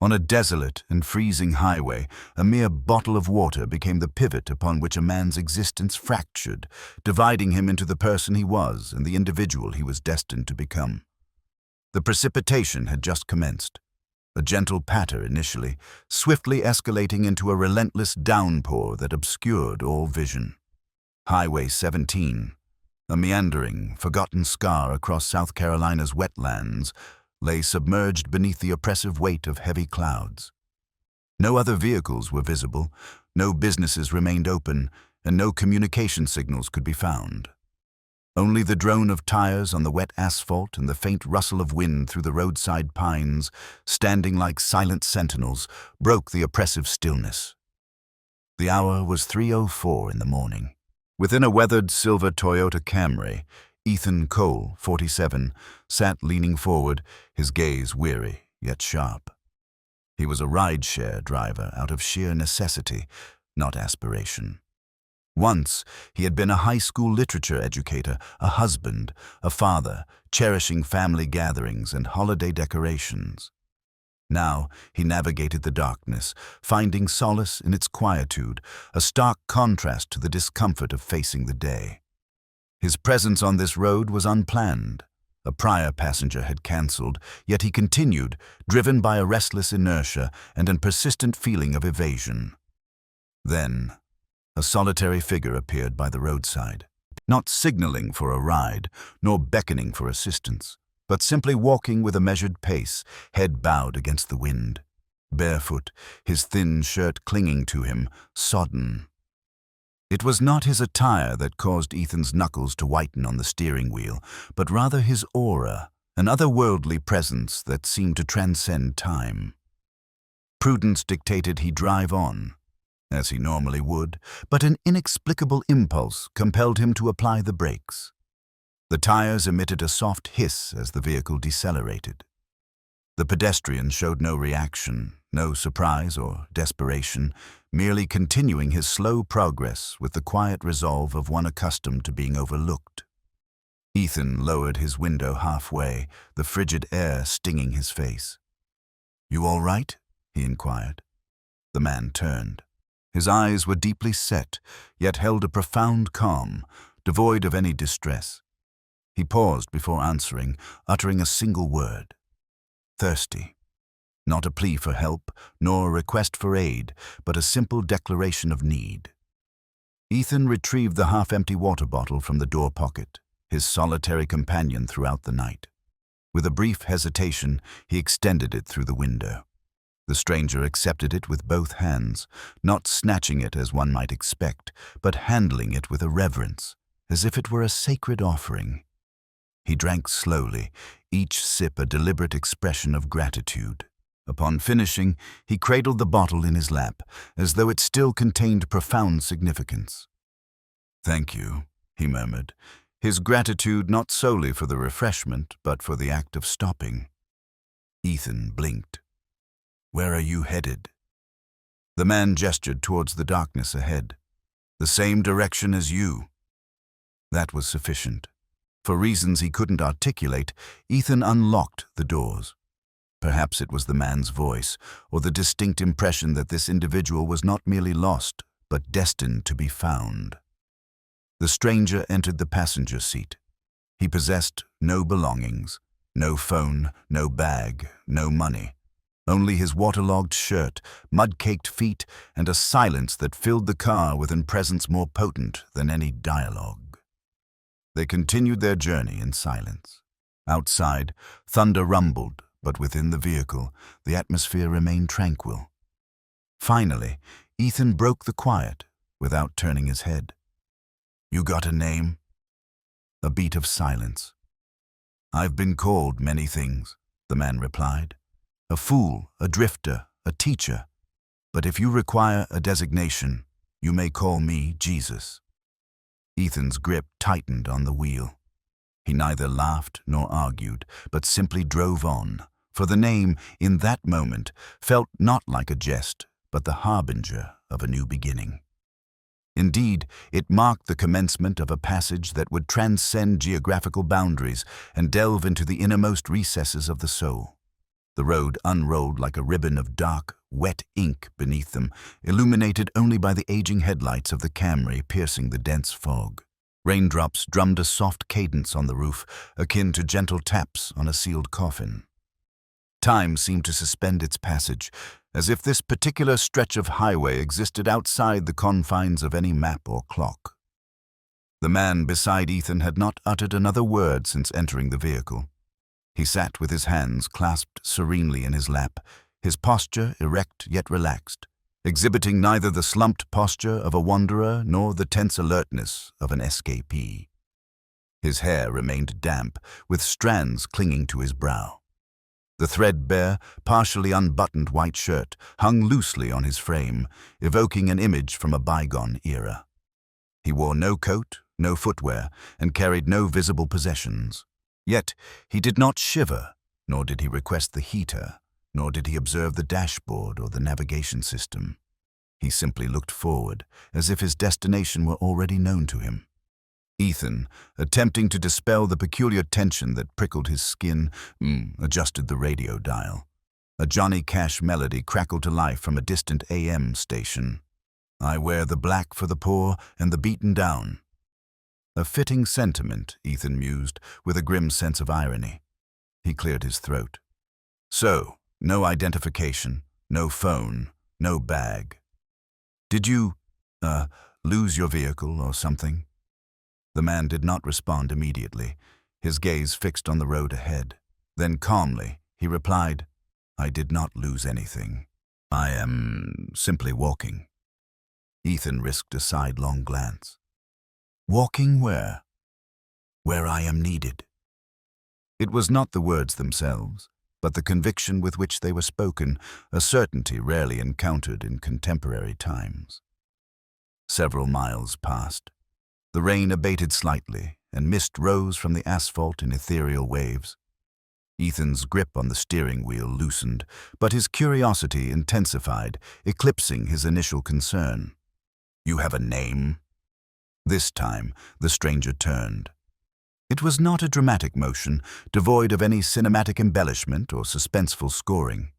On a desolate and freezing highway, a mere bottle of water became the pivot upon which a man's existence fractured, dividing him into the person he was and the individual he was destined to become. The precipitation had just commenced. A gentle patter initially, swiftly escalating into a relentless downpour that obscured all vision. Highway 17, a meandering, forgotten scar across South Carolina's wetlands, lay submerged beneath the oppressive weight of heavy clouds. No other vehicles were visible, no businesses remained open, and no communication signals could be found. Only the drone of tires on the wet asphalt and the faint rustle of wind through the roadside pines, standing like silent sentinels, broke the oppressive stillness. The hour was 3:04 in the morning. Within a weathered silver Toyota Camry, Ethan Cole, 47, sat leaning forward, his gaze weary yet sharp. He was a ride-share driver out of sheer necessity, not aspiration. Once, he had been a high school literature educator, a husband, a father, cherishing family gatherings and holiday decorations. Now, he navigated the darkness, finding solace in its quietude, a stark contrast to the discomfort of facing the day. His presence on this road was unplanned. A prior passenger had cancelled, yet he continued, driven by a restless inertia and a persistent feeling of evasion. Then, a solitary figure appeared by the roadside, not signaling for a ride, nor beckoning for assistance, but simply walking with a measured pace, head bowed against the wind. Barefoot, his thin shirt clinging to him, sodden. It was not his attire that caused Ethan's knuckles to whiten on the steering wheel, but rather his aura, an otherworldly presence that seemed to transcend time. Prudence dictated he drive on, as he normally would, but an inexplicable impulse compelled him to apply the brakes. The tires emitted a soft hiss as the vehicle decelerated. The pedestrian showed no reaction, no surprise or desperation, merely continuing his slow progress with the quiet resolve of one accustomed to being overlooked. Ethan lowered his window halfway, the frigid air stinging his face. "You all right?" he inquired. The man turned. His eyes were deeply set, yet held a profound calm, devoid of any distress. He paused before answering, uttering a single word. "Thirsty." Not a plea for help, nor a request for aid, but a simple declaration of need. Ethan retrieved the half-empty water bottle from the door pocket, his solitary companion throughout the night. With a brief hesitation, he extended it through the window. The stranger accepted it with both hands, not snatching it as one might expect, but handling it with a reverence, as if it were a sacred offering. He drank slowly, each sip a deliberate expression of gratitude. Upon finishing, he cradled the bottle in his lap, as though it still contained profound significance. "Thank you," he murmured, his gratitude not solely for the refreshment, but for the act of stopping. Ethan blinked. "Where are you headed?" The man gestured towards the darkness ahead. "The same direction as you." That was sufficient. For reasons he couldn't articulate, Ethan unlocked the doors. Perhaps it was the man's voice, or the distinct impression that this individual was not merely lost, but destined to be found. The stranger entered the passenger seat. He possessed no belongings, no phone, no bag, no money. Only his waterlogged shirt, mud-caked feet, and a silence that filled the car with a presence more potent than any dialogue. They continued their journey in silence. Outside, thunder rumbled, but within the vehicle, the atmosphere remained tranquil. Finally, Ethan broke the quiet without turning his head. "You got a name?" A beat of silence. "I've been called many things," the man replied. "A fool, a drifter, a teacher. But if you require a designation, you may call me Jesus." Ethan's grip tightened on the wheel. He neither laughed nor argued, but simply drove on, for the name, in that moment, felt not like a jest, but the harbinger of a new beginning. Indeed, it marked the commencement of a passage that would transcend geographical boundaries and delve into the innermost recesses of the soul. The road unrolled like a ribbon of dark, wet ink beneath them, illuminated only by the aging headlights of the Camry piercing the dense fog. Raindrops drummed a soft cadence on the roof, akin to gentle taps on a sealed coffin. Time seemed to suspend its passage, as if this particular stretch of highway existed outside the confines of any map or clock. The man beside Ethan had not uttered another word since entering the vehicle. He sat with his hands clasped serenely in his lap, his posture erect yet relaxed, exhibiting neither the slumped posture of a wanderer nor the tense alertness of an escapee. His hair remained damp, with strands clinging to his brow. The threadbare, partially unbuttoned white shirt hung loosely on his frame, evoking an image from a bygone era. He wore no coat, no footwear, and carried no visible possessions. Yet he did not shiver, nor did he request the heater, nor did he observe the dashboard or the navigation system. He simply looked forward, as if his destination were already known to him. Ethan, attempting to dispel the peculiar tension that prickled his skin, adjusted the radio dial. A Johnny Cash melody crackled to life from a distant AM station. "I wear the black for the poor and the beaten down." A fitting sentiment, Ethan mused, with a grim sense of irony. He cleared his throat. "So, no identification, no phone, no bag. Did you, lose your vehicle or something?" The man did not respond immediately, his gaze fixed on the road ahead. Then calmly, he replied, "I did not lose anything. I am simply walking." Ethan risked a sidelong glance. "Walking where?" "Where I am needed." It was not the words themselves, but the conviction with which they were spoken, a certainty rarely encountered in contemporary times. Several miles passed. The rain abated slightly, and mist rose from the asphalt in ethereal waves. Ethan's grip on the steering wheel loosened, but his curiosity intensified, eclipsing his initial concern. "You have a name?" This time, the stranger turned. It was not a dramatic motion, devoid of any cinematic embellishment or suspenseful scoring.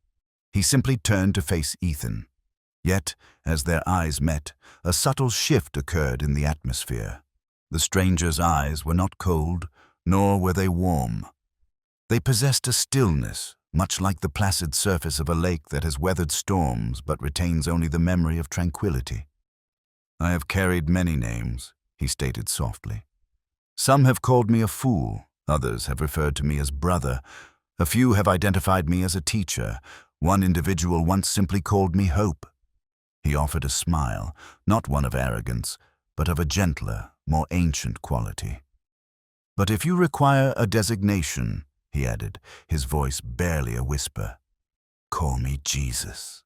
He simply turned to face Ethan. Yet, as their eyes met, a subtle shift occurred in the atmosphere. The stranger's eyes were not cold, nor were they warm. They possessed a stillness, much like the placid surface of a lake that has weathered storms but retains only the memory of tranquility. "I have carried many names," he stated softly. "Some have called me a fool, others have referred to me as brother, a few have identified me as a teacher, one individual once simply called me Hope." He offered a smile, not one of arrogance, but of a gentler, more ancient quality. "But if you require a designation," he added, his voice barely a whisper, "call me Jesus."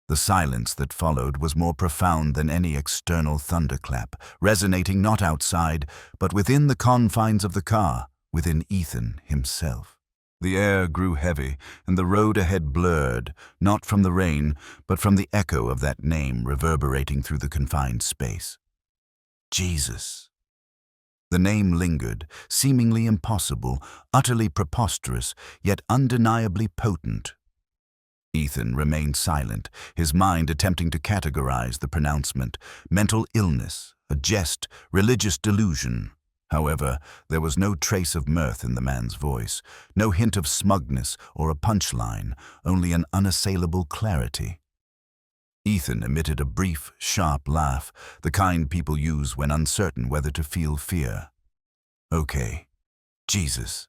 The silence that followed was more profound than any external thunderclap, resonating not outside, but within the confines of the car, within Ethan himself. The air grew heavy, and the road ahead blurred, not from the rain, but from the echo of that name reverberating through the confined space. Jesus. The name lingered, seemingly impossible, utterly preposterous, yet undeniably potent. Ethan remained silent, his mind attempting to categorize the pronouncement: mental illness, a jest, religious delusion. However, there was no trace of mirth in the man's voice, no hint of smugness or a punchline, only an unassailable clarity. Ethan emitted a brief, sharp laugh, the kind people use when uncertain whether to feel fear. "Okay, Jesus.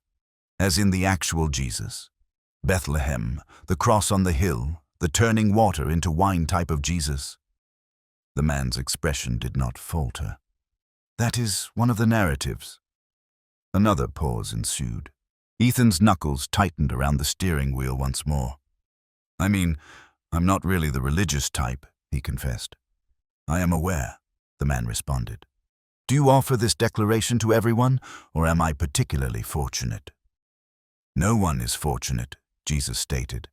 As in the actual Jesus. Bethlehem, the cross on the hill, the turning water into wine type of Jesus." The man's expression did not falter. "That is one of the narratives." Another pause ensued. Ethan's knuckles tightened around the steering wheel once more. I'm not really the religious type," he confessed. "I am aware," the man responded. "Do you offer this declaration to everyone, or am I particularly fortunate?" "No one is fortunate," Jesus stated,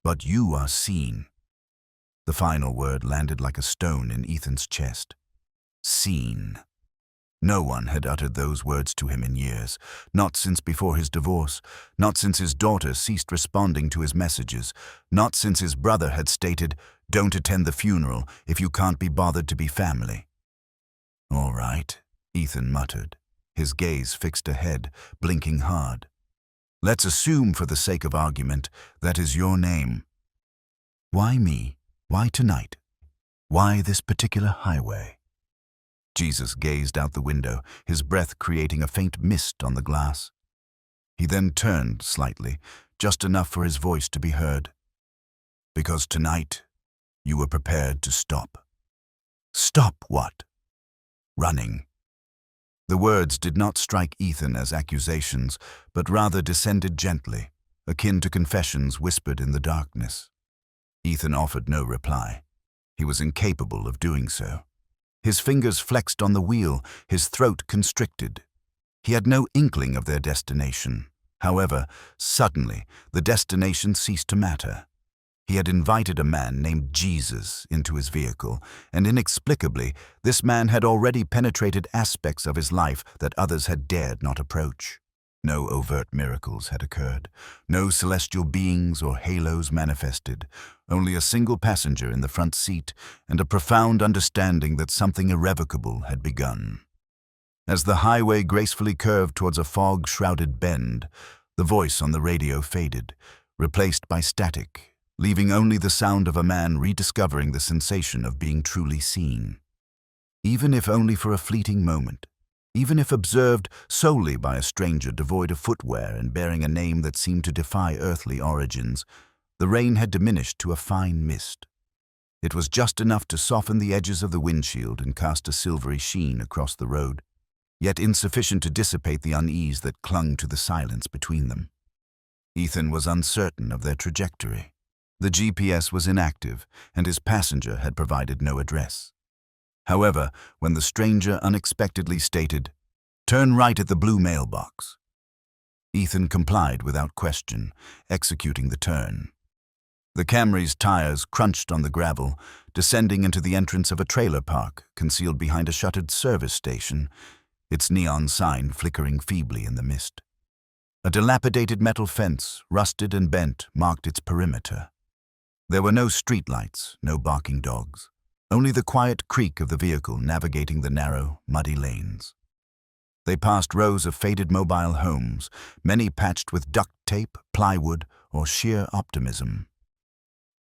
"but you are seen." The final word landed like a stone in Ethan's chest. Seen. No one had uttered those words to him in years, not since before his divorce, not since his daughter ceased responding to his messages, not since his brother had stated, "Don't attend the funeral if you can't be bothered to be family." "All right," Ethan muttered, his gaze fixed ahead, blinking hard. "Let's assume, for the sake of argument, that is your name. Why me? Why tonight? Why this particular highway?" Jesus gazed out the window, his breath creating a faint mist on the glass. He then turned slightly, just enough for his voice to be heard. "Because tonight, you were prepared to stop." "Stop what?" "Running." The words did not strike Ethan as accusations, but rather descended gently, akin to confessions whispered in the darkness. Ethan offered no reply. He was incapable of doing so. His fingers flexed on the wheel, his throat constricted. He had no inkling of their destination. However, suddenly, the destination ceased to matter. He had invited a man named Jesus into his vehicle, and inexplicably, this man had already penetrated aspects of his life that others had dared not approach. No overt miracles had occurred. No celestial beings or halos manifested. Only a single passenger in the front seat and a profound understanding that something irrevocable had begun. As the highway gracefully curved towards a fog-shrouded bend, the voice on the radio faded, replaced by static, leaving only the sound of a man rediscovering the sensation of being truly seen. Even if only for a fleeting moment, even if observed solely by a stranger devoid of footwear and bearing a name that seemed to defy earthly origins, the rain had diminished to a fine mist. It was just enough to soften the edges of the windshield and cast a silvery sheen across the road, yet insufficient to dissipate the unease that clung to the silence between them. Ethan was uncertain of their trajectory. The GPS was inactive, and his passenger had provided no address. However, when the stranger unexpectedly stated, "Turn right at the blue mailbox," Ethan complied without question, executing the turn. The Camry's tires crunched on the gravel, descending into the entrance of a trailer park concealed behind a shuttered service station, its neon sign flickering feebly in the mist. A dilapidated metal fence, rusted and bent, marked its perimeter. There were no streetlights, no barking dogs. Only the quiet creak of the vehicle navigating the narrow, muddy lanes. They passed rows of faded mobile homes, many patched with duct tape, plywood, or sheer optimism.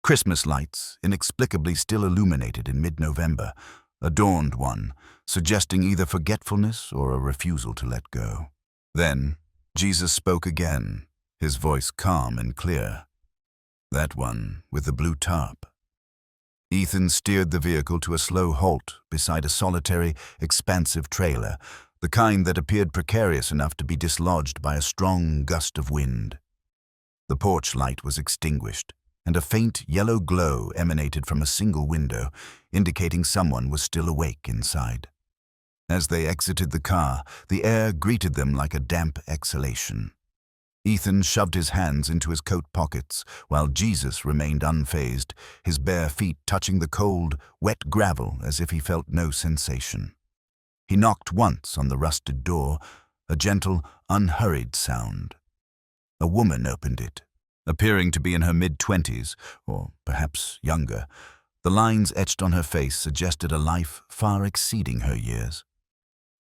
Christmas lights, inexplicably still illuminated in mid-November, adorned one, suggesting either forgetfulness or a refusal to let go. Then, Jesus spoke again, his voice calm and clear. "That one with the blue tarp." Ethan steered the vehicle to a slow halt beside a solitary, expansive trailer, the kind that appeared precarious enough to be dislodged by a strong gust of wind. The porch light was extinguished, and a faint yellow glow emanated from a single window, indicating someone was still awake inside. As they exited the car, the air greeted them like a damp exhalation. Ethan shoved his hands into his coat pockets, while Jesus remained unfazed, his bare feet touching the cold, wet gravel as if he felt no sensation. He knocked once on the rusted door, a gentle, unhurried sound. A woman opened it, appearing to be in her mid-20s, or perhaps younger. The lines etched on her face suggested a life far exceeding her years.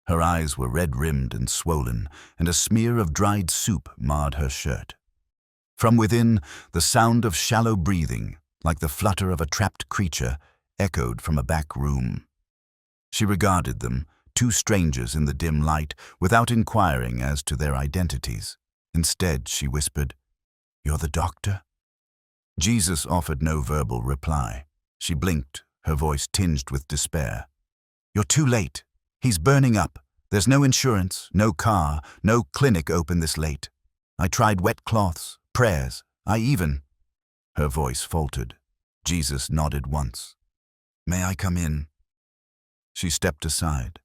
Her eyes were red-rimmed and swollen, and a smear of dried soup marred her shirt. From within, the sound of shallow breathing, like the flutter of a trapped creature, echoed from a back room. She regarded them, two strangers in the dim light, without inquiring as to their identities. Instead, she whispered, "You're the doctor?" Jesus offered no verbal reply. She blinked, her voice tinged with despair. "You're too late. He's burning up. There's no insurance, no car, no clinic open this late. I tried wet cloths, prayers, I even—" Her voice faltered. Jesus nodded once. "May I come in?" She stepped aside.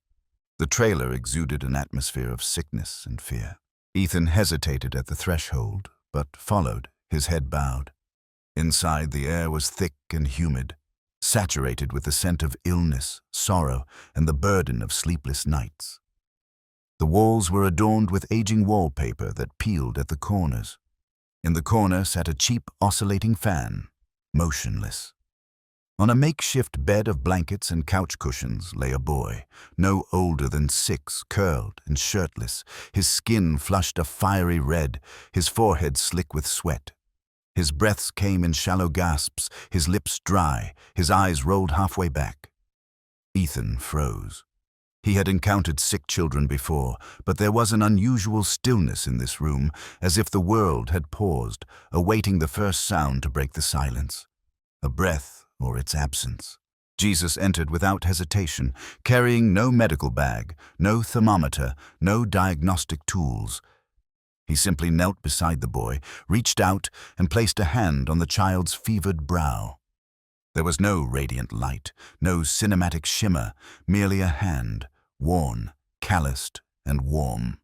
The trailer exuded an atmosphere of sickness and fear. Ethan hesitated at the threshold, but followed, his head bowed. Inside, the air was thick and humid, saturated with the scent of illness, sorrow, and the burden of sleepless nights. The walls were adorned with aging wallpaper that peeled at the corners. In the corner sat a cheap, oscillating fan, motionless. On a makeshift bed of blankets and couch cushions lay a boy, no older than 6, curled and shirtless, his skin flushed a fiery red, his forehead slick with sweat. His breaths came in shallow gasps, his lips dry, his eyes rolled halfway back. Ethan froze. He had encountered sick children before, but there was an unusual stillness in this room, as if the world had paused, awaiting the first sound to break the silence. A breath or its absence. Jesus entered without hesitation, carrying no medical bag, no thermometer, no diagnostic tools. He simply knelt beside the boy, reached out, and placed a hand on the child's fevered brow. There was no radiant light, no cinematic shimmer, merely a hand, worn, calloused, and warm.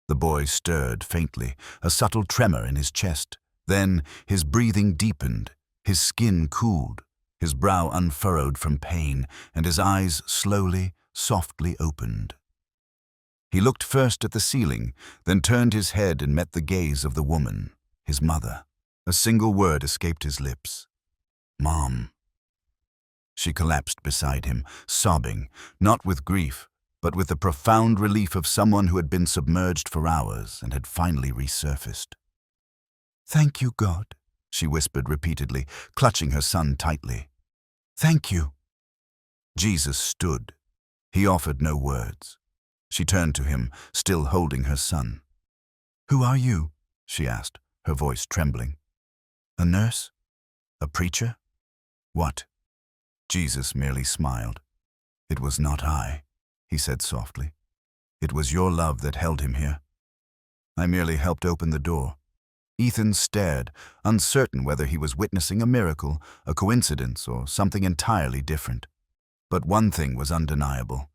The boy stirred faintly, a subtle tremor in his chest. Then his breathing deepened, his skin cooled, his brow unfurrowed from pain, and his eyes slowly, softly opened. He looked first at the ceiling, then turned his head and met the gaze of the woman, his mother. A single word escaped his lips. "Mom." She collapsed beside him, sobbing, not with grief, but with the profound relief of someone who had been submerged for hours and had finally resurfaced. "Thank you, God," she whispered repeatedly, clutching her son tightly. "Thank you." Jesus stood. He offered no words. She turned to him, still holding her son. "Who are you?" she asked, her voice trembling. "A nurse? A preacher? What?" Jesus merely smiled. "It was not I," he said softly. "It was your love that held him here. I merely helped open the door." Ethan stared, uncertain whether he was witnessing a miracle, a coincidence, or something entirely different. But one thing was undeniable.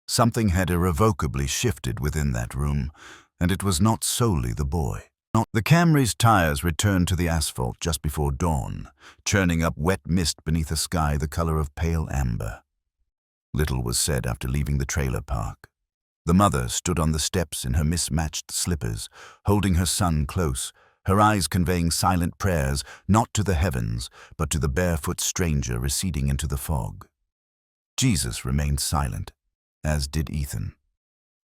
Something had irrevocably shifted within that room, and it was not solely the boy. The Camry's tires returned to the asphalt just before dawn, churning up wet mist beneath a sky the color of pale amber. Little was said after leaving the trailer park. The mother stood on the steps in her mismatched slippers, holding her son close, her eyes conveying silent prayers, not to the heavens, but to the barefoot stranger receding into the fog. Jesus remained silent, as did Ethan.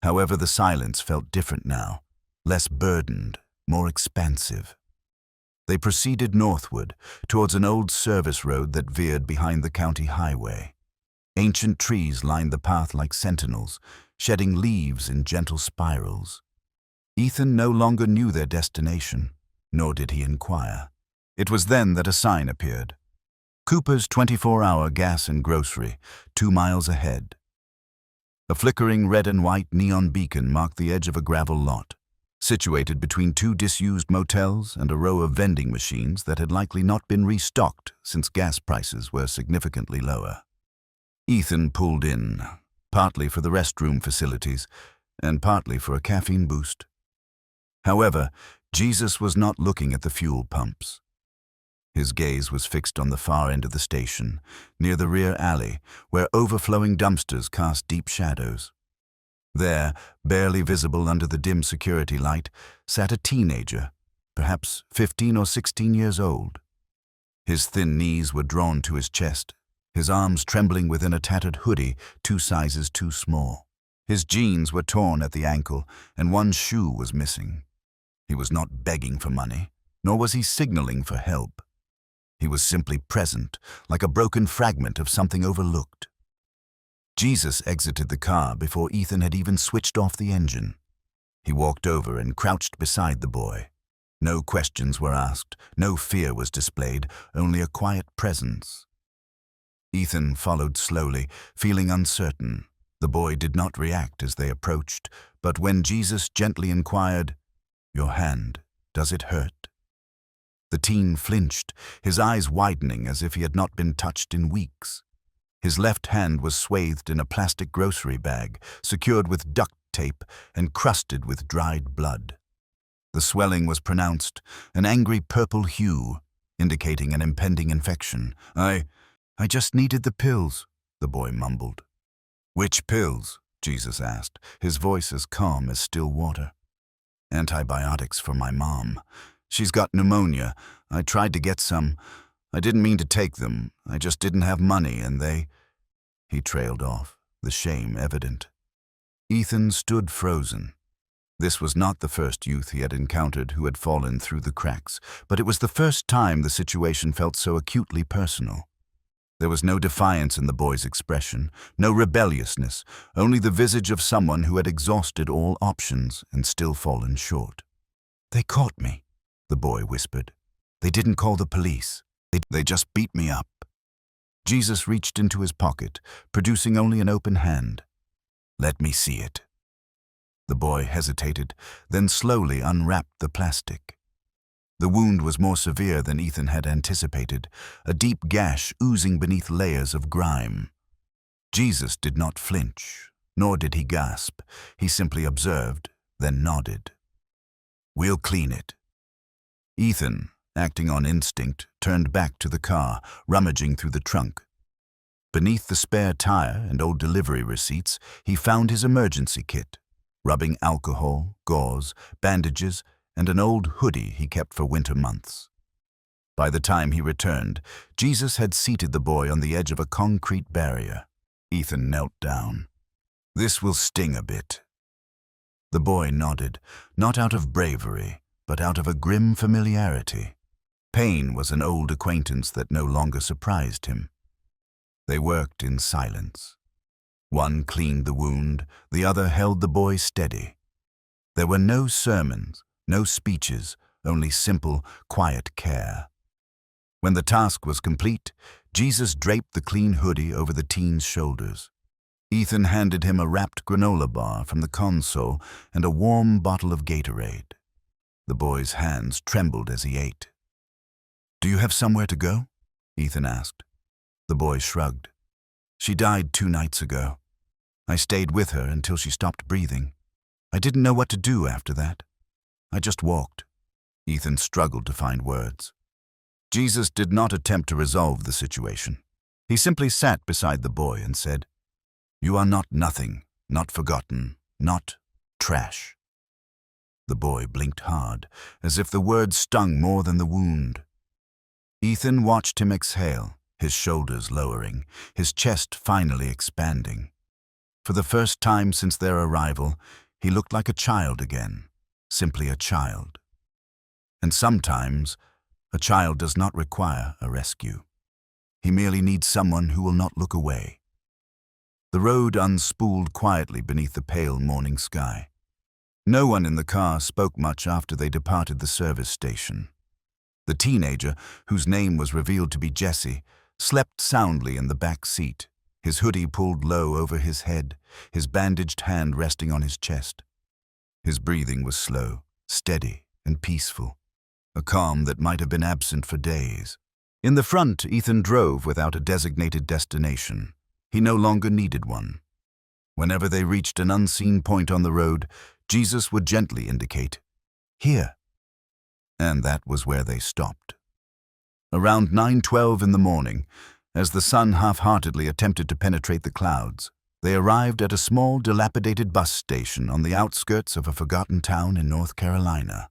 However, the silence felt different now, less burdened, more expansive. They proceeded northward, towards an old service road that veered behind the county highway. Ancient trees lined the path like sentinels, shedding leaves in gentle spirals. Ethan no longer knew their destination, nor did he inquire. It was then that a sign appeared. Cooper's 24-hour gas and grocery, 2 miles ahead. A flickering red and white neon beacon marked the edge of a gravel lot, situated between 2 disused motels and a row of vending machines that had likely not been restocked since gas prices were significantly lower. Ethan pulled in, partly for the restroom facilities and partly for a caffeine boost. However, Jesus was not looking at the fuel pumps. His gaze was fixed on the far end of the station, near the rear alley, where overflowing dumpsters cast deep shadows. There, barely visible under the dim security light, sat a teenager, perhaps 15 or 16 years old. His thin knees were drawn to his chest, his arms trembling within a tattered hoodie 2 sizes too small. His jeans were torn at the ankle, and one shoe was missing. He was not begging for money, nor was he signaling for help. He was simply present, like a broken fragment of something overlooked. Jesus exited the car before Ethan had even switched off the engine. He walked over and crouched beside the boy. No questions were asked, no fear was displayed, only a quiet presence. Ethan followed slowly, feeling uncertain. The boy did not react as they approached, but when Jesus gently inquired, "Your hand, does it hurt?" The teen flinched, his eyes widening as if he had not been touched in weeks. His left hand was swathed in a plastic grocery bag, secured with duct tape and crusted with dried blood. The swelling was pronounced, an angry purple hue, indicating an impending infection. I just needed the pills," the boy mumbled. "Which pills?" Jesus asked, his voice as calm as still water. Antibiotics for my mom. She's got pneumonia. I tried to get some. I didn't mean to take them. I just didn't have money, and they... He trailed off, the shame evident. Ethan stood frozen. This was not the first youth he had encountered who had fallen through the cracks, but it was the first time the situation felt so acutely personal. There was no defiance in the boy's expression, no rebelliousness, only the visage of someone who had exhausted all options and still fallen short. "They caught me," the boy whispered. "They didn't call the police. They just beat me up." Jesus reached into his pocket, producing only an open hand. "Let me see it." The boy hesitated, then slowly unwrapped the plastic. The wound was more severe than Ethan had anticipated, a deep gash oozing beneath layers of grime. Jesus did not flinch, nor did he gasp. He simply observed, then nodded. "We'll clean it." Ethan, acting on instinct, turned back to the car, rummaging through the trunk. Beneath the spare tire and old delivery receipts, he found his emergency kit, rubbing alcohol, gauze, bandages, and an old hoodie he kept for winter months. By the time he returned, Jesus had seated the boy on the edge of a concrete barrier. Ethan knelt down. "This will sting a bit." The boy nodded, not out of bravery, but out of a grim familiarity. Pain was an old acquaintance that no longer surprised him. They worked in silence. One cleaned the wound, the other held the boy steady. There were no sermons, no speeches, only simple, quiet care. When the task was complete, Jesus draped the clean hoodie over the teen's shoulders. Ethan handed him a wrapped granola bar from the console and a warm bottle of Gatorade. The boy's hands trembled as he ate. "Do you have somewhere to go?" Ethan asked. The boy shrugged. "She died 2 nights ago. I stayed with her until she stopped breathing. I didn't know what to do after that. I just walked." Ethan struggled to find words. Jesus did not attempt to resolve the situation. He simply sat beside the boy and said, "You are not nothing, not forgotten, not trash." The boy blinked hard, as if the words stung more than the wound. Ethan watched him exhale, his shoulders lowering, his chest finally expanding. For the first time since their arrival, he looked like a child again. Simply a child. And sometimes, a child does not require a rescue. He merely needs someone who will not look away. The road unspooled quietly beneath the pale morning sky. No one in the car spoke much after they departed the service station. The teenager, whose name was revealed to be Jesse, slept soundly in the back seat, his hoodie pulled low over his head, his bandaged hand resting on his chest. His breathing was slow, steady, and peaceful, a calm that might have been absent for days. In the front, Ethan drove without a designated destination. He no longer needed one. Whenever they reached an unseen point on the road, Jesus would gently indicate, "Here." And that was where they stopped. Around 9:12 in the morning, as the sun half-heartedly attempted to penetrate the clouds, they arrived at a small, dilapidated bus station on the outskirts of a forgotten town in North Carolina.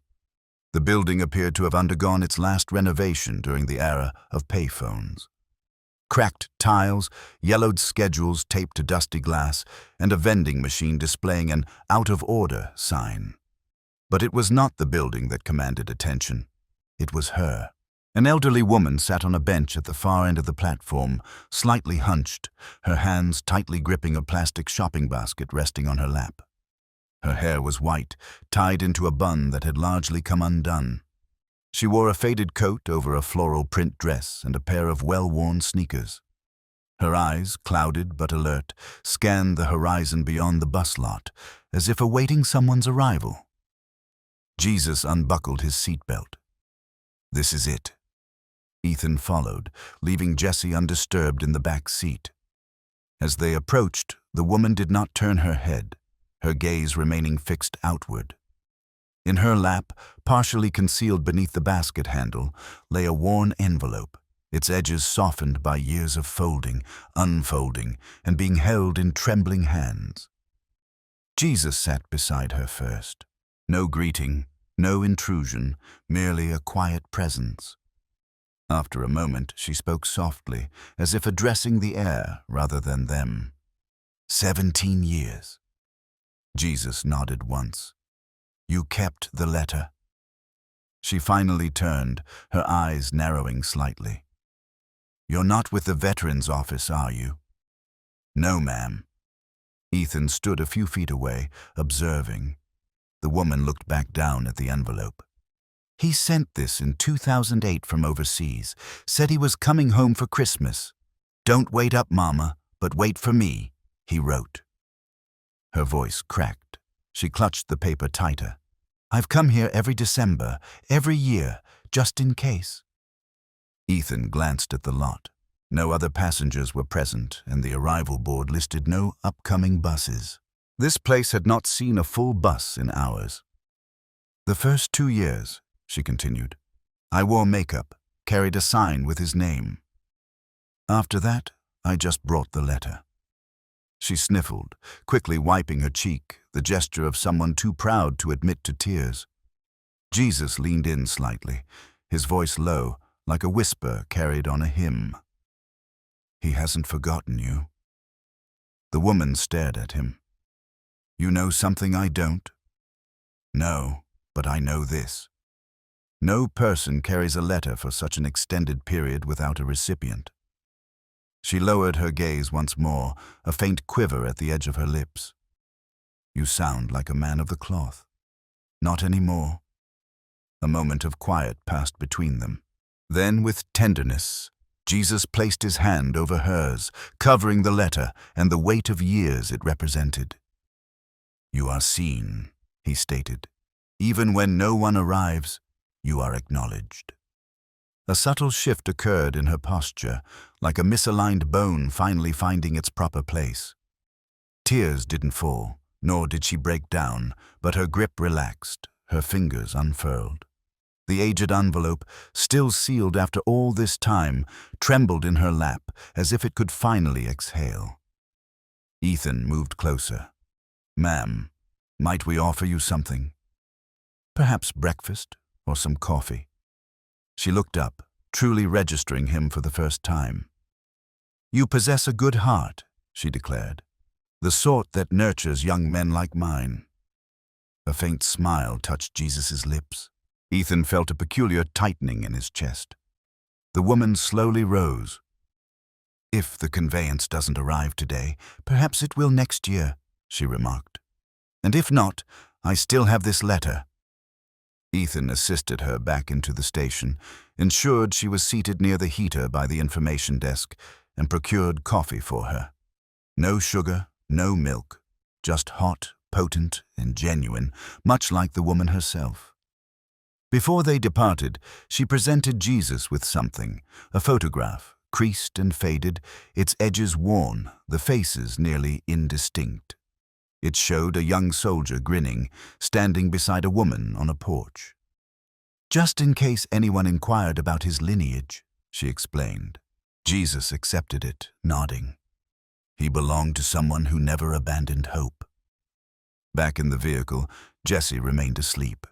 The building appeared to have undergone its last renovation during the era of payphones. Cracked tiles, yellowed schedules taped to dusty glass, and a vending machine displaying an out-of-order sign. But it was not the building that commanded attention. It was her. An elderly woman sat on a bench at the far end of the platform, slightly hunched, her hands tightly gripping a plastic shopping basket resting on her lap. Her hair was white, tied into a bun that had largely come undone. She wore a faded coat over a floral print dress and a pair of well-worn sneakers. Her eyes, clouded but alert, scanned the horizon beyond the bus lot, as if awaiting someone's arrival. Jesus unbuckled his seatbelt. "This is it." Ethan followed, leaving Jesse undisturbed in the back seat. As they approached, the woman did not turn her head, her gaze remaining fixed outward. In her lap, partially concealed beneath the basket handle, lay a worn envelope, its edges softened by years of folding, unfolding, and being held in trembling hands. Jesus sat beside her first. No greeting, no intrusion, merely a quiet presence. After a moment, she spoke softly, as if addressing the air rather than them. 17 years. Jesus nodded once. You kept the letter. She finally turned, her eyes narrowing slightly. You're not with the Veterans Office, are you? No, ma'am. Ethan stood a few feet away, observing. The woman looked back down at the envelope. He sent this in 2008 from overseas, said he was coming home for Christmas. Don't wait up, Mama, but wait for me, he wrote. Her voice cracked. She clutched the paper tighter. I've come here every December, every year, just in case. Ethan glanced at the lot. No other passengers were present, and the arrival board listed no upcoming buses. This place had not seen a full bus in hours. The first 2 years, she continued, I wore makeup, carried a sign with his name. After that, I just brought the letter. She sniffled, quickly wiping her cheek, the gesture of someone too proud to admit to tears. Jesus leaned in slightly, his voice low, like a whisper carried on a hymn. He hasn't forgotten you. The woman stared at him. You know something I don't? No, but I know this. No person carries a letter for such an extended period without a recipient. She lowered her gaze once more, a faint quiver at the edge of her lips. You sound like a man of the cloth. Not anymore. A moment of quiet passed between them. Then, with tenderness, Jesus placed his hand over hers, covering the letter and the weight of years it represented. You are seen, he stated. Even when no one arrives, you are acknowledged. A subtle shift occurred in her posture, like a misaligned bone finally finding its proper place. Tears didn't fall, nor did she break down, but her grip relaxed, her fingers unfurled. The aged envelope, still sealed after all this time, trembled in her lap as if it could finally exhale. Ethan moved closer. Ma'am, might we offer you something? Perhaps breakfast or some coffee. She looked up, truly registering him for the first time. You possess a good heart, she declared, the sort that nurtures young men like mine. A faint smile touched Jesus' lips. Ethan felt a peculiar tightening in his chest. The woman slowly rose. If the conveyance doesn't arrive today, perhaps it will next year, she remarked. And if not, I still have this letter. Ethan assisted her back into the station, ensured she was seated near the heater by the information desk, and procured coffee for her. No sugar, no milk, just hot, potent, and genuine, much like the woman herself. Before they departed, she presented Jesus with something, a photograph, creased and faded, its edges worn, the faces nearly indistinct. It showed a young soldier grinning, standing beside a woman on a porch. Just in case anyone inquired about his lineage, she explained. Jesus accepted it, nodding. He belonged to someone who never abandoned hope. Back in the vehicle, Jessie remained asleep.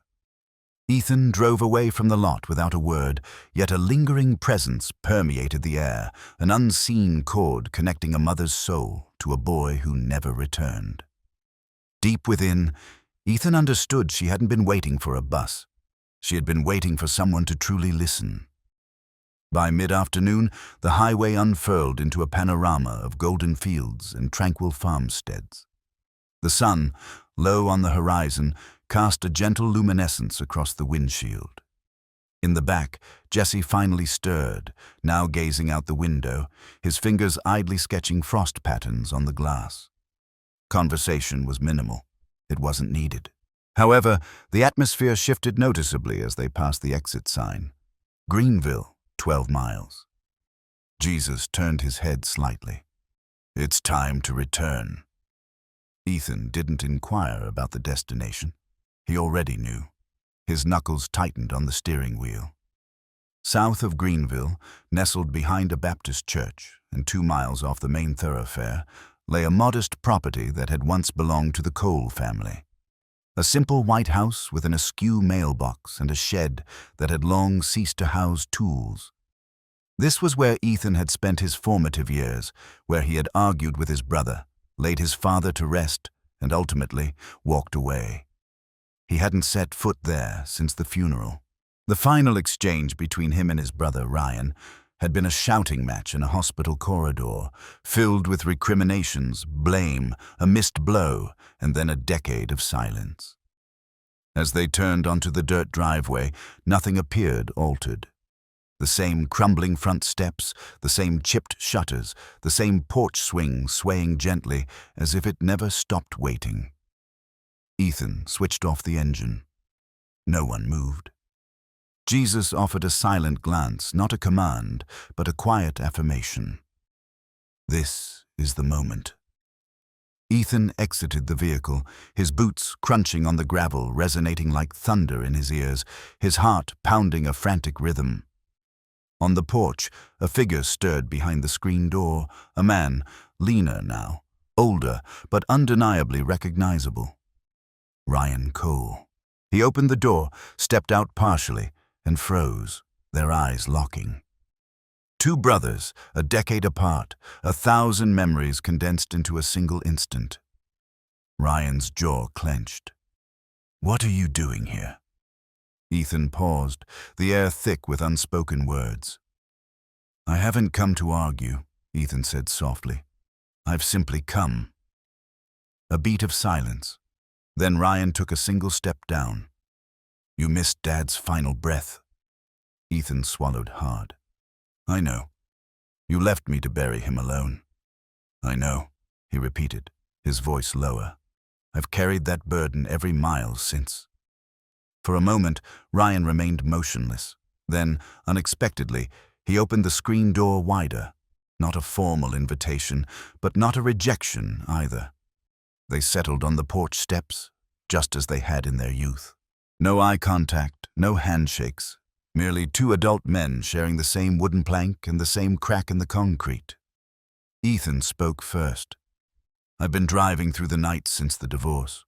Ethan drove away from the lot without a word, yet a lingering presence permeated the air, an unseen cord connecting a mother's soul to a boy who never returned. Deep within, Ethan understood she hadn't been waiting for a bus. She had been waiting for someone to truly listen. By mid-afternoon, the highway unfurled into a panorama of golden fields and tranquil farmsteads. The sun, low on the horizon, cast a gentle luminescence across the windshield. In the back, Jesse finally stirred, now gazing out the window, his fingers idly sketching frost patterns on the glass. Conversation was minimal. It wasn't needed. However, the atmosphere shifted noticeably as they passed the exit sign. Greenville, 12 miles. Jesus turned his head slightly. It's time to return. Ethan didn't inquire about the destination. He already knew. His knuckles tightened on the steering wheel. South of Greenville, nestled behind a Baptist church and 2 miles off the main thoroughfare, lay a modest property that had once belonged to the Cole family. A simple white house with an askew mailbox and a shed that had long ceased to house tools. This was where Ethan had spent his formative years, where he had argued with his brother, laid his father to rest, and ultimately walked away. He hadn't set foot there since the funeral. The final exchange between him and his brother, Ryan, had been a shouting match in a hospital corridor, filled with recriminations, blame, a missed blow, and then a decade of silence. As they turned onto the dirt driveway, nothing appeared altered. The same crumbling front steps, the same chipped shutters, the same porch swing swaying gently as if it never stopped waiting. Ethan switched off the engine. No one moved. Jesus offered a silent glance, not a command, but a quiet affirmation. This is the moment. Ethan exited the vehicle, his boots crunching on the gravel, resonating like thunder in his ears, his heart pounding a frantic rhythm. On the porch, a figure stirred behind the screen door, a man, leaner now, older, but undeniably recognizable. Ryan Cole. He opened the door, stepped out partially, and froze, their eyes locking. Two brothers, a decade apart, 1,000 memories condensed into a single instant. Ryan's jaw clenched. "What are you doing here?" Ethan paused, the air thick with unspoken words. "I haven't come to argue," Ethan said softly. "I've simply come." A beat of silence. Then Ryan took a single step down. "You missed Dad's final breath." Ethan swallowed hard. "I know. You left me to bury him alone." "I know," he repeated, his voice lower. "I've carried that burden every mile since." For a moment, Ryan remained motionless. Then, unexpectedly, he opened the screen door wider. Not a formal invitation, but not a rejection either. They settled on the porch steps, just as they had in their youth. No eye contact, no handshakes, merely two adult men sharing the same wooden plank and the same crack in the concrete. Ethan spoke first. "I've been driving through the night since the divorce.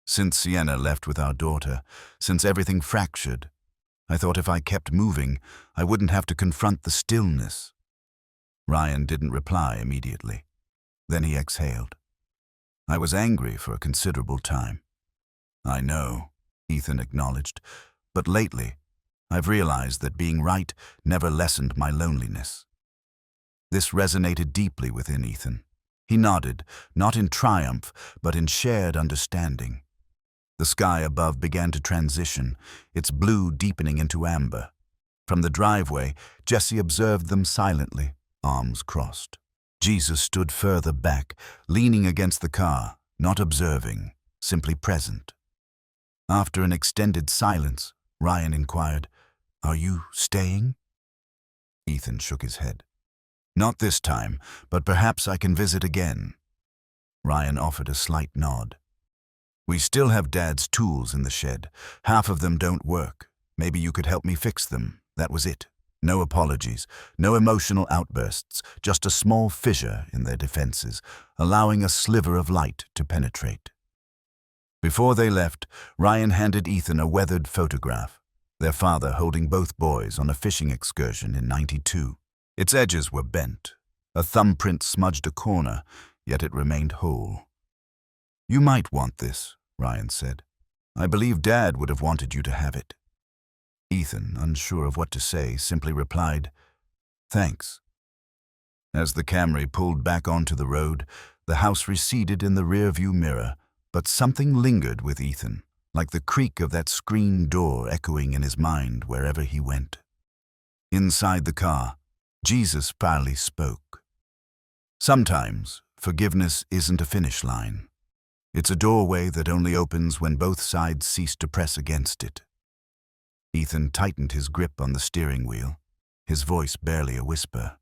Since Sienna left with our daughter, since everything fractured, I thought if I kept moving, I wouldn't have to confront the stillness." Ryan didn't reply immediately. Then he exhaled. "I was angry for a considerable time." "I know," Ethan acknowledged, "but lately, I've realized that being right never lessened my loneliness." This resonated deeply within Ethan. He nodded, not in triumph, but in shared understanding. The sky above began to transition, its blue deepening into amber. From the driveway, Jesse observed them silently, arms crossed. Jesus stood further back, leaning against the car, not observing, simply present. After an extended silence, Ryan inquired, "Are you staying?" Ethan shook his head. "Not this time, but perhaps I can visit again." Ryan offered a slight nod. "We still have Dad's tools in the shed. Half of them don't work. Maybe you could help me fix them." That was it. No apologies, no emotional outbursts, just a small fissure in their defenses, allowing a sliver of light to penetrate. Before they left, Ryan handed Ethan a weathered photograph, their father holding both boys on a fishing excursion in '92. Its edges were bent. A thumbprint smudged a corner, yet it remained whole. "You might want this," Ryan said. "I believe Dad would have wanted you to have it." Ethan, unsure of what to say, simply replied, "Thanks." As the Camry pulled back onto the road, the house receded in the rearview mirror, but something lingered with Ethan, like the creak of that screen door echoing in his mind wherever he went. Inside the car, Jesus finally spoke. "Sometimes, forgiveness isn't a finish line. It's a doorway that only opens when both sides cease to press against it." Ethan tightened his grip on the steering wheel, his voice barely a whisper.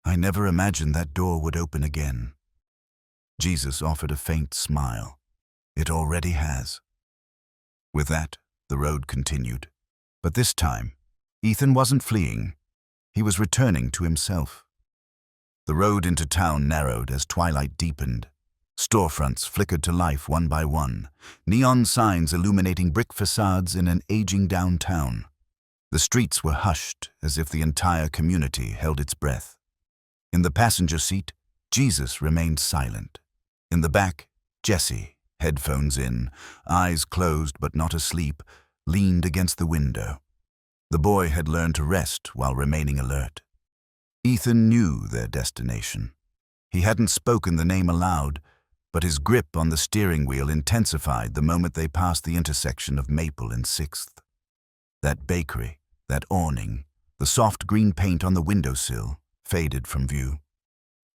"I never imagined that door would open again." Jesus offered a faint smile. "It already has." With that, the road continued. But this time, Ethan wasn't fleeing. He was returning to himself. The road into town narrowed as twilight deepened. Storefronts flickered to life one by one, neon signs illuminating brick facades in an aging downtown. The streets were hushed as if the entire community held its breath. In the passenger seat, Jesus remained silent. In the back, Jesse, headphones in, eyes closed but not asleep, leaned against the window. The boy had learned to rest while remaining alert. Ethan knew their destination. He hadn't spoken the name aloud, but his grip on the steering wheel intensified the moment they passed the intersection of Maple and 6th. That bakery, that awning, the soft green paint on the windowsill, faded from view.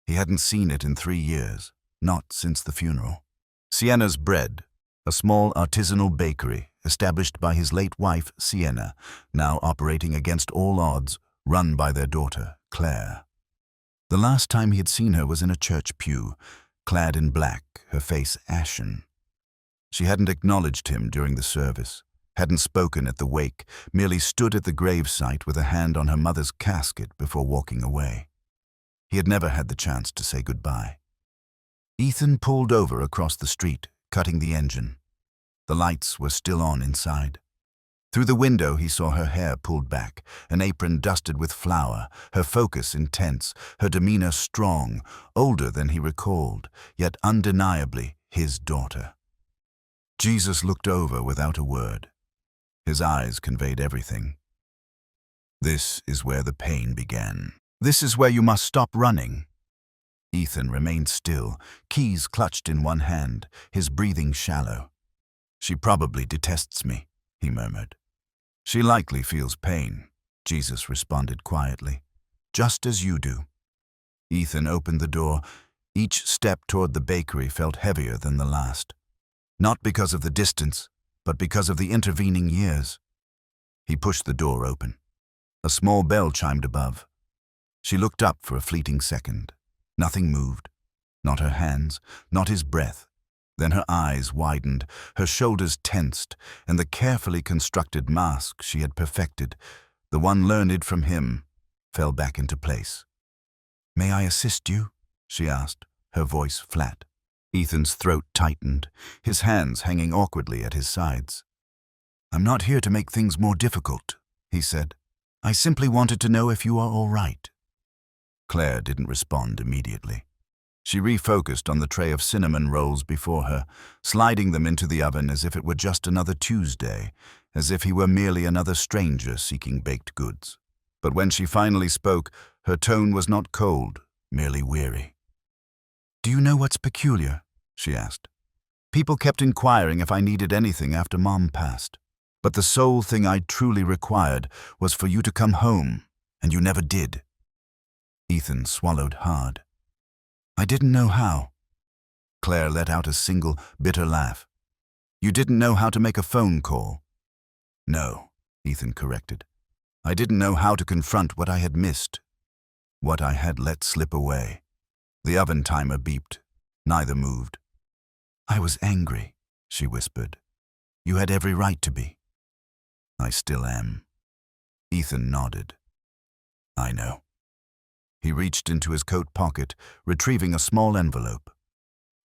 He hadn't seen it in 3 years, not since the funeral. Sienna's Bread, a small artisanal bakery established by his late wife, Sienna, now operating against all odds, run by their daughter, Claire. The last time he had seen her was in a church pew, clad in black, her face ashen. She hadn't acknowledged him during the service, hadn't spoken at the wake, merely stood at the gravesite with a hand on her mother's casket before walking away. He had never had the chance to say goodbye. Ethan pulled over across the street, cutting the engine. The lights were still on inside. Through the window he saw her hair pulled back, an apron dusted with flour, her focus intense, her demeanor strong, older than he recalled, yet undeniably his daughter. Jesus looked over without a word. His eyes conveyed everything. This is where the pain began. This is where you must stop running. Ethan remained still, keys clutched in one hand, his breathing shallow. She probably detests me, he murmured. She likely feels pain, Jesus responded quietly. Just as you do. Ethan opened the door. Each step toward the bakery felt heavier than the last. Not because of the distance, but because of the intervening years. He pushed the door open. A small bell chimed above. She looked up for a fleeting second. Nothing moved. Not her hands, not his breath. Then her eyes widened, her shoulders tensed, and the carefully constructed mask she had perfected, the one learned from him, fell back into place. "May I assist you?" she asked, her voice flat. Ethan's throat tightened, his hands hanging awkwardly at his sides. "I'm not here to make things more difficult," he said. "I simply wanted to know if you are all right." Claire didn't respond immediately. She refocused on the tray of cinnamon rolls before her, sliding them into the oven as if it were just another Tuesday, as if he were merely another stranger seeking baked goods. But when she finally spoke, her tone was not cold, merely weary. "Do you know what's peculiar?" she asked. "People kept inquiring if I needed anything after Mom passed. But the sole thing I truly required was for you to come home, and you never did." Ethan swallowed hard. "I didn't know how." Claire let out a single, bitter laugh. "You didn't know how to make a phone call." "No," Ethan corrected. "I didn't know how to confront what I had missed, what I had let slip away." The oven timer beeped. Neither moved. "I was angry," she whispered. "You had every right to be." "I still am." Ethan nodded. "I know." He reached into his coat pocket, retrieving a small envelope.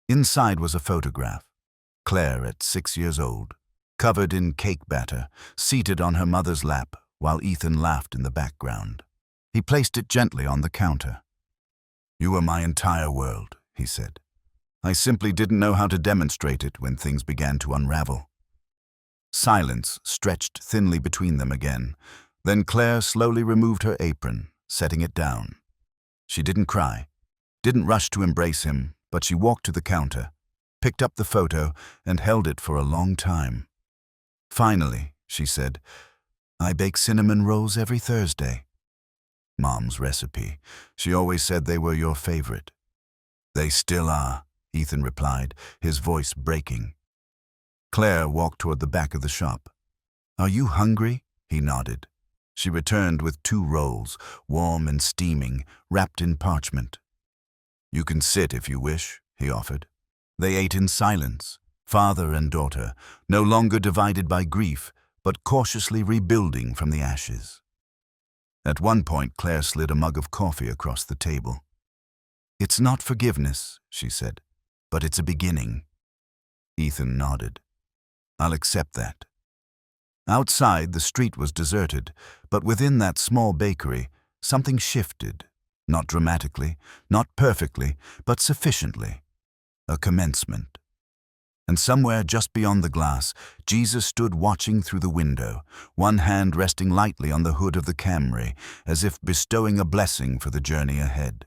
Inside was a photograph. Claire at 6 years old, covered in cake batter, seated on her mother's lap while Ethan laughed in the background. He placed it gently on the counter. "You were my entire world," he said. "I simply didn't know how to demonstrate it when things began to unravel." Silence stretched thinly between them again. Then Claire slowly removed her apron, setting it down. She didn't cry, didn't rush to embrace him, but she walked to the counter, picked up the photo, and held it for a long time. "Finally," she said, "I bake cinnamon rolls every Thursday." "Mom's recipe. She always said they were your favorite." "They still are," Ethan replied, his voice breaking. Claire walked toward the back of the shop. "Are you hungry?" He nodded. She returned with 2 rolls, warm and steaming, wrapped in parchment. "You can sit if you wish," he offered. They ate in silence, father and daughter, no longer divided by grief, but cautiously rebuilding from the ashes. At one point, Claire slid a mug of coffee across the table. "It's not forgiveness," she said, "but it's a beginning." Ethan nodded. "I'll accept that." Outside, the street was deserted, but within that small bakery, something shifted. Not dramatically, not perfectly, but sufficiently. A commencement. And somewhere just beyond the glass, Jesus stood watching through the window, one hand resting lightly on the hood of the Camry, as if bestowing a blessing for the journey ahead.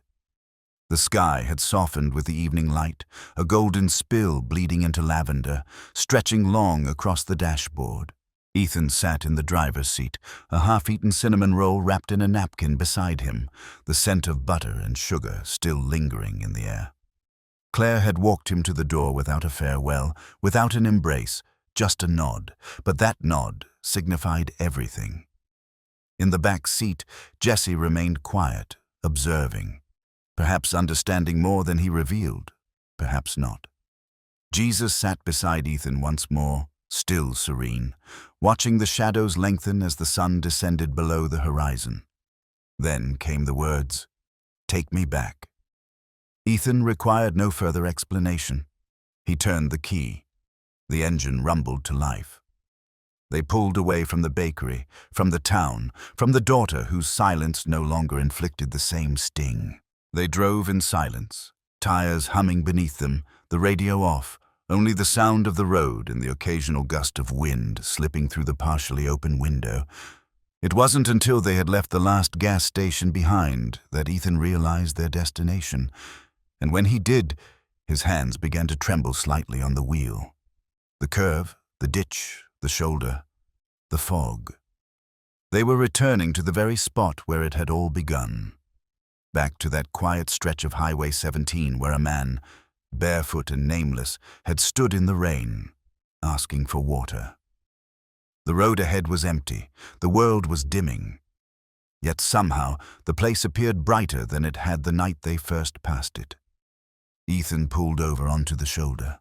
The sky had softened with the evening light, a golden spill bleeding into lavender, stretching long across the dashboard. Ethan sat in the driver's seat, a half-eaten cinnamon roll wrapped in a napkin beside him, the scent of butter and sugar still lingering in the air. Claire had walked him to the door without a farewell, without an embrace, just a nod, but that nod signified everything. In the back seat, Jesse remained quiet, observing, perhaps understanding more than he revealed, perhaps not. Jesus sat beside Ethan once more, still serene, watching the shadows lengthen as the sun descended below the horizon. Then came the words, "Take me back." Ethan required no further explanation. He turned the key. The engine rumbled to life. They pulled away from the bakery, from the town, from the daughter whose silence no longer inflicted the same sting. They drove in silence, tires humming beneath them, the radio off, only the sound of the road and the occasional gust of wind slipping through the partially open window. It wasn't until they had left the last gas station behind that Ethan realized their destination, and when he did, his hands began to tremble slightly on the wheel. The curve, the ditch, the shoulder, the fog. They were returning to the very spot where it had all begun. Back to that quiet stretch of Highway 17 where a man, barefoot and nameless, had stood in the rain, asking for water. The road ahead was empty, the world was dimming. Yet somehow the place appeared brighter than it had the night they first passed it. Ethan pulled over onto the shoulder.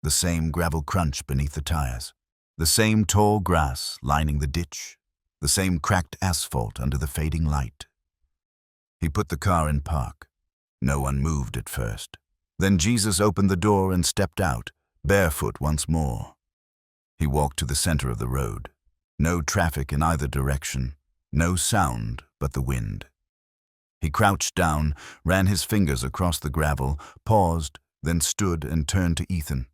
The same gravel crunch beneath the tires, the same tall grass lining the ditch, the same cracked asphalt under the fading light. He put the car in park. No one moved at first. Then Jesus opened the door and stepped out, barefoot once more. He walked to the center of the road. No traffic in either direction, no sound but the wind. He crouched down, ran his fingers across the gravel, paused, then stood and turned to Ethan.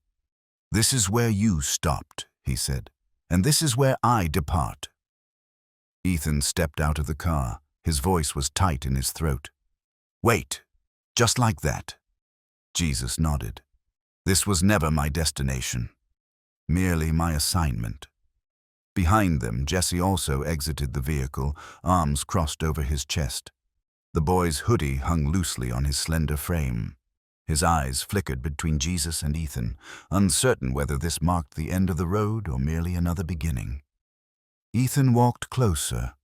"This is where you stopped," he said, "and this is where I depart." Ethan stepped out of the car. His voice was tight in his throat. "Wait, just like that." Jesus nodded. "This was never my destination, merely my assignment." Behind them, Jesse also exited the vehicle, arms crossed over his chest. The boy's hoodie hung loosely on his slender frame. His eyes flickered between Jesus and Ethan, uncertain whether this marked the end of the road or merely another beginning. Ethan walked closer.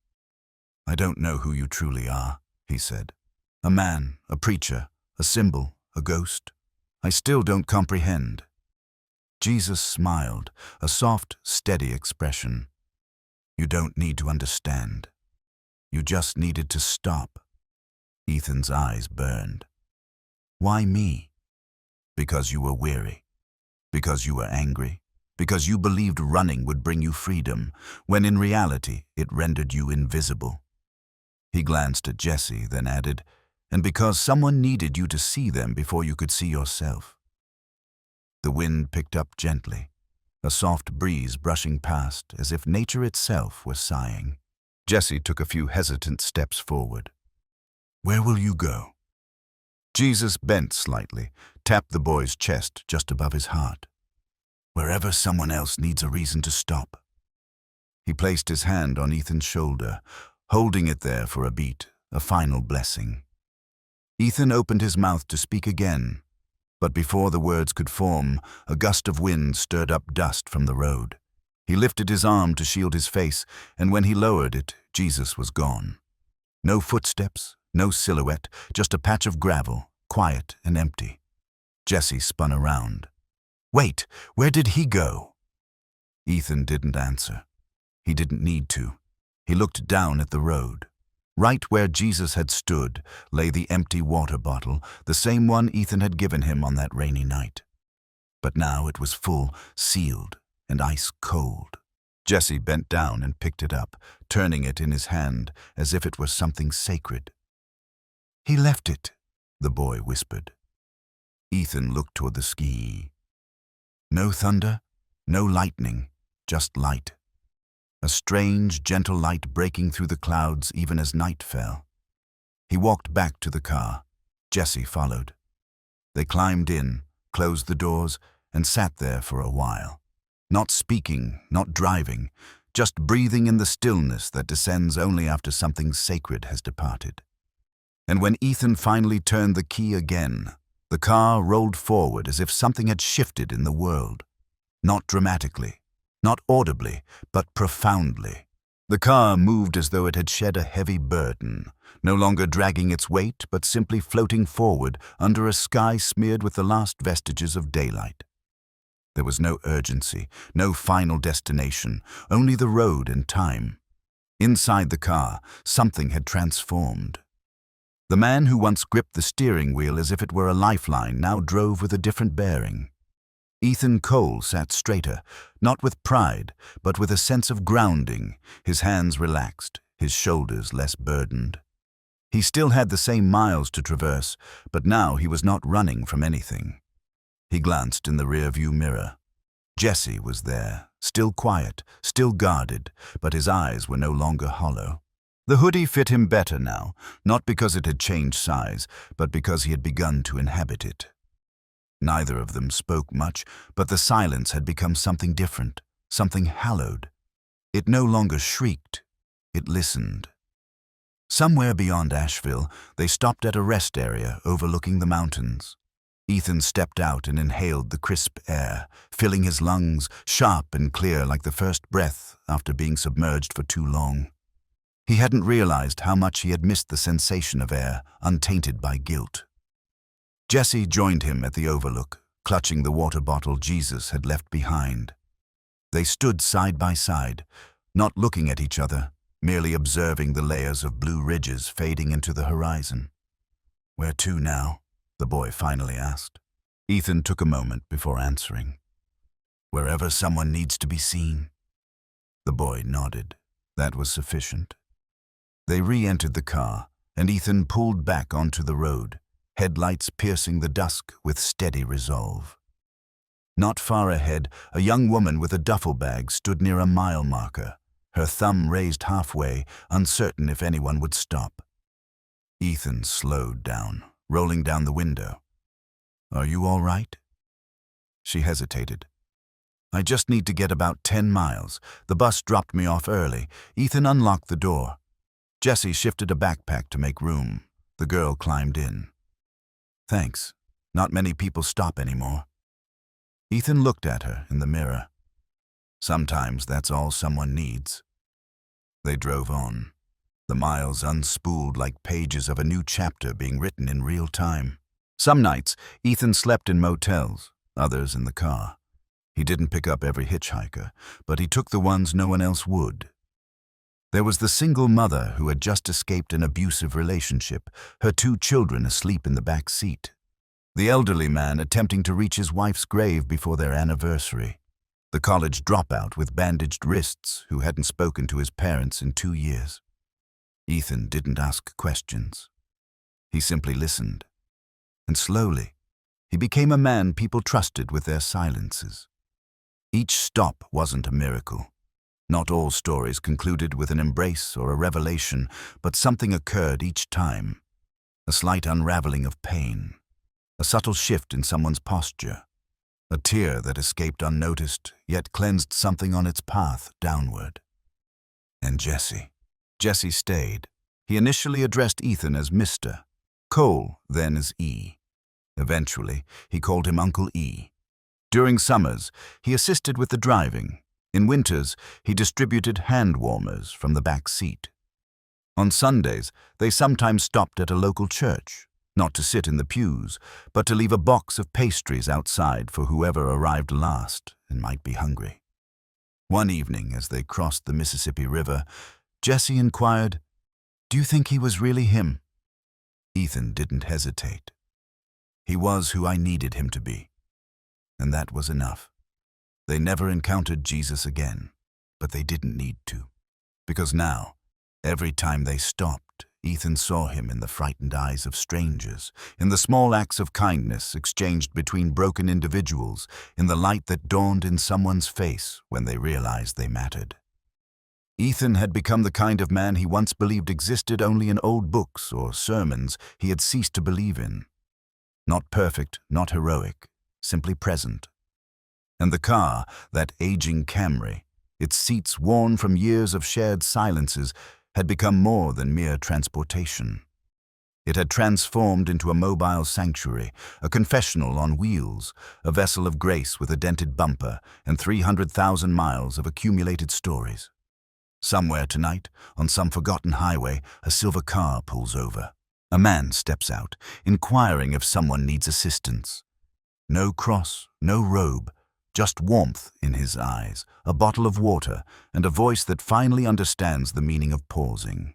"I don't know who you truly are," he said. "A man, a preacher, a symbol, a ghost. I still don't comprehend." Jesus smiled, a soft, steady expression. "You don't need to understand. You just needed to stop." Ethan's eyes burned. "Why me?" "Because you were weary. Because you were angry. Because you believed running would bring you freedom, when in reality it rendered you invisible." He glanced at Jesse, then added, "And because someone needed you to see them before you could see yourself." The wind picked up gently, a soft breeze brushing past as if nature itself were sighing. Jesse took a few hesitant steps forward. "Where will you go?" Jesus bent slightly, tapped the boy's chest just above his heart. "Wherever someone else needs a reason to stop." He placed his hand on Ethan's shoulder, holding it there for a beat, a final blessing. Ethan opened his mouth to speak again, but before the words could form, a gust of wind stirred up dust from the road. He lifted his arm to shield his face, and when he lowered it, Jesus was gone. No footsteps, no silhouette, just a patch of gravel, quiet and empty. Jesse spun around. "Wait, where did he go?" Ethan didn't answer. He didn't need to. He looked down at the road. Right where Jesus had stood lay the empty water bottle, the same one Ethan had given him on that rainy night. But now it was full, sealed, and ice cold. Jesse bent down and picked it up, turning it in his hand as if it was something sacred. "He left it," the boy whispered. Ethan looked toward the ski. No thunder, no lightning, just light. A strange, gentle light breaking through the clouds even as night fell. He walked back to the car. Jesse followed. They climbed in, closed the doors, and sat there for a while. Not speaking, not driving, just breathing in the stillness that descends only after something sacred has departed. And when Ethan finally turned the key again, the car rolled forward as if something had shifted in the world. Not dramatically, not audibly, but profoundly. The car moved as though it had shed a heavy burden, no longer dragging its weight, but simply floating forward under a sky smeared with the last vestiges of daylight. There was no urgency, no final destination, only the road and time. Inside the car, something had transformed. The man who once gripped the steering wheel as if it were a lifeline now drove with a different bearing. Ethan Cole sat straighter, not with pride, but with a sense of grounding, his hands relaxed, his shoulders less burdened. He still had the same miles to traverse, but now he was not running from anything. He glanced in the rearview mirror. Jesse was there, still quiet, still guarded, but his eyes were no longer hollow. The hoodie fit him better now, not because it had changed size, but because he had begun to inhabit it. Neither of them spoke much, but the silence had become something different, something hallowed. It no longer shrieked, it listened. Somewhere beyond Asheville, they stopped at a rest area overlooking the mountains. Ethan stepped out and inhaled the crisp air, filling his lungs, sharp and clear like the first breath after being submerged for too long. He hadn't realized how much he had missed the sensation of air, untainted by guilt. Jesse joined him at the overlook, clutching the water bottle Jesus had left behind. They stood side by side, not looking at each other, merely observing the layers of blue ridges fading into the horizon. "Where to now?" the boy finally asked. Ethan took a moment before answering. "Wherever someone needs to be seen." The boy nodded. That was sufficient. They re-entered the car, and Ethan pulled back onto the road, headlights piercing the dusk with steady resolve. Not far ahead, a young woman with a duffel bag stood near a mile marker, her thumb raised halfway, uncertain if anyone would stop. Ethan slowed down, rolling down the window. "Are you all right?" She hesitated. "I just need to get about 10 miles. The bus dropped me off early." Ethan unlocked the door. Jesse shifted a backpack to make room. The girl climbed in. "Thanks. Not many people stop anymore." Ethan looked at her in the mirror. Sometimes that's all someone needs. They drove on, the miles unspooled like pages of a new chapter being written in real time. Some nights, Ethan slept in motels, others in the car. He didn't pick up every hitchhiker, but he took the ones no one else would. There was the single mother who had just escaped an abusive relationship, her 2 children asleep in the back seat. The elderly man attempting to reach his wife's grave before their anniversary. The college dropout with bandaged wrists who hadn't spoken to his parents in 2 years. Ethan didn't ask questions. He simply listened. And slowly, he became a man people trusted with their silences. Each stop wasn't a miracle. Not all stories concluded with an embrace or a revelation, but something occurred each time. A slight unraveling of pain, a subtle shift in someone's posture, a tear that escaped unnoticed, yet cleansed something on its path downward. And Jesse stayed. He initially addressed Ethan as Mr. Cole, then as E. Eventually, he called him Uncle E. During summers, he assisted with the driving. In winters, he distributed hand warmers from the back seat. On Sundays, they sometimes stopped at a local church, not to sit in the pews, but to leave a box of pastries outside for whoever arrived last and might be hungry. One evening, as they crossed the Mississippi River, Jesse inquired, Do you think he was really him? Ethan didn't hesitate. He was who I needed him to be. And that was enough. They never encountered Jesus again, but they didn't need to. Because now, every time they stopped, Ethan saw him in the frightened eyes of strangers, in the small acts of kindness exchanged between broken individuals, in the light that dawned in someone's face when they realized they mattered. Ethan had become the kind of man he once believed existed only in old books or sermons he had ceased to believe in. Not perfect, not heroic, simply present. And the car, that aging Camry, its seats worn from years of shared silences, had become more than mere transportation. It had transformed into a mobile sanctuary, a confessional on wheels, a vessel of grace with a dented bumper and 300,000 miles of accumulated stories. Somewhere tonight, on some forgotten highway, a silver car pulls over. A man steps out, inquiring if someone needs assistance. No cross, no robe, just warmth in his eyes, a bottle of water, and a voice that finally understands the meaning of pausing.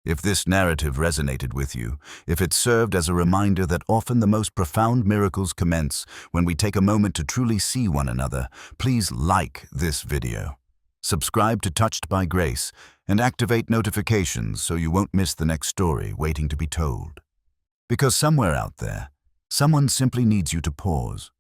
If this narrative resonated with you, if it served as a reminder that often the most profound miracles commence when we take a moment to truly see one another, please like this video. Subscribe to Touched by Grace and activate notifications so you won't miss the next story waiting to be told. Because somewhere out there, someone simply needs you to pause.